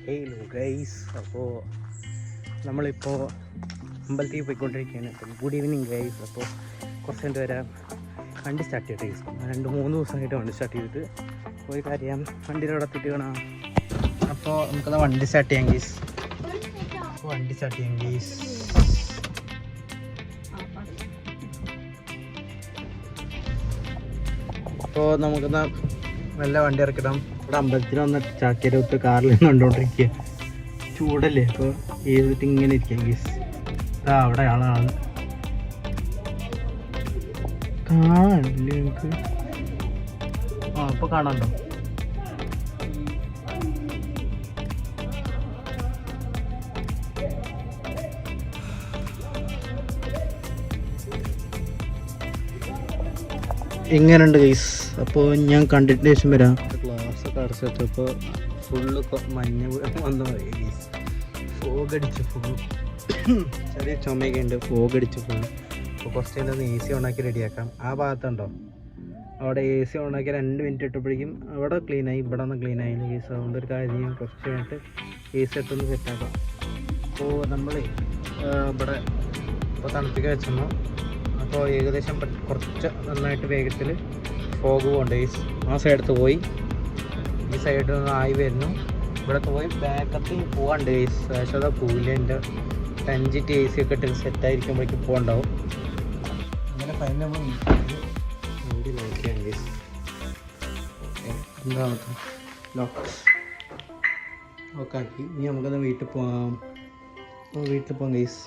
Hello guys, അപ്പോൾ നമ്മളിപ്പോൾ അമ്പലത്തിൽ പോയിക്കൊണ്ടിരിക്കുകയാണ്. അപ്പം ഗുഡ് ഈവനിങ് ഗൈസ്. അപ്പോൾ കുറച്ച് കഴിഞ്ഞ് വരാം. വണ്ടി സ്റ്റാർട്ട് ചെയ്തിട്ട് ഗൈസ് 2-3 ദിവസമായിട്ട് വണ്ടി സ്റ്റാർട്ട് ചെയ്തിട്ട് പോയി കാര്യം വണ്ടിയുടെ അവിടെ എത്തിയിട്ട് കാണാം. അപ്പോൾ നമുക്കത് വണ്ടി സ്റ്റാർട്ട് ചെയ്യാം ഗൈസ്. അപ്പോൾ നമുക്കെന്നാ നല്ല വണ്ടി ഇറക്കിടാം. ഇവിടെ അമ്പലത്തിൽ വന്ന ചാക്കേരത്ത് കാറിൽ കണ്ടുകൊണ്ടിരിക്കുക. ചൂടല്ലേ, അപ്പോൾ ഏതിട്ട് ഇങ്ങനെ ഇരിക്കാം ഗീസ്. അവിടെ ആളാണ് കാണാനില്ലേ എനിക്ക്? ഇപ്പോൾ കാണാണ്ടോ? എങ്ങനെയുണ്ട് ഗൈസ്? അപ്പോൾ ഞാൻ കണ്ടിട്ട് ശേഷം വരാം. ഗ്ലാസ്സൊക്കെ അടച്ചു വെച്ചപ്പോൾ ഫുള്ള് മഞ്ഞ വന്നു ഗൈസ്. ഫോഗടിച്ചു ഫുള്ള്, ചെറിയ ചുമയൊക്കെ ഉണ്ട്. ഫോഗടിച്ചു ഫുള്ള്. അപ്പോൾ കുറച്ച് കഴിഞ്ഞ് ഒന്ന് AC ഓണാക്കി റെഡിയാക്കാം. ആ ഭാഗത്തുണ്ടോ അവിടെ AC ഓണാക്കി 2 മിനിറ്റ് ഇട്ടപ്പോഴേക്കും അവിടെ ക്ലീനായി, ഇവിടെ ഒന്ന് ക്ലീൻ ആയില്ല ഗൈസ്. അതുകൊണ്ട് ഒരു കാര്യം ചെയ്യാം, കുറച്ച് കഴിഞ്ഞിട്ട് AC ഇട്ടൊന്ന് സെറ്റാക്കാം. അപ്പോൾ നമ്മൾ ഇവിടെ ഇപ്പോൾ തണുപ്പിക്കാൻ വെച്ചെന്നു. അപ്പോൾ ഏകദേശം കുറച്ച് നന്നായിട്ട് വേഗത്തിൽ ഫോഗ് പോകണ്ട ഗൈസ്. ആ സൈഡത്ത് പോയി ഈ സൈഡിൽ നിന്ന് ആയി വരുന്നു. ഇവിടത്തെ പോയി ബാക്കത്തിൽ പോകാണ്ട് ഗൈസ്. പക്ഷേ അതാ പോവില്ല. എൻ്റെ 5 AC ഒക്കെ ഇട്ട് സെറ്റായിരിക്കുമ്പോഴേക്കും പോകണ്ടാവും. അങ്ങനെ ഫൈനൽ നമ്മൾ വണ്ടി നോക്കിയാണ് ഗൈസ്. എന്താണത് ലോക്കാക്കി. ഇനി നമുക്കത് വീട്ടിൽ പോകാം ഗൈസ്.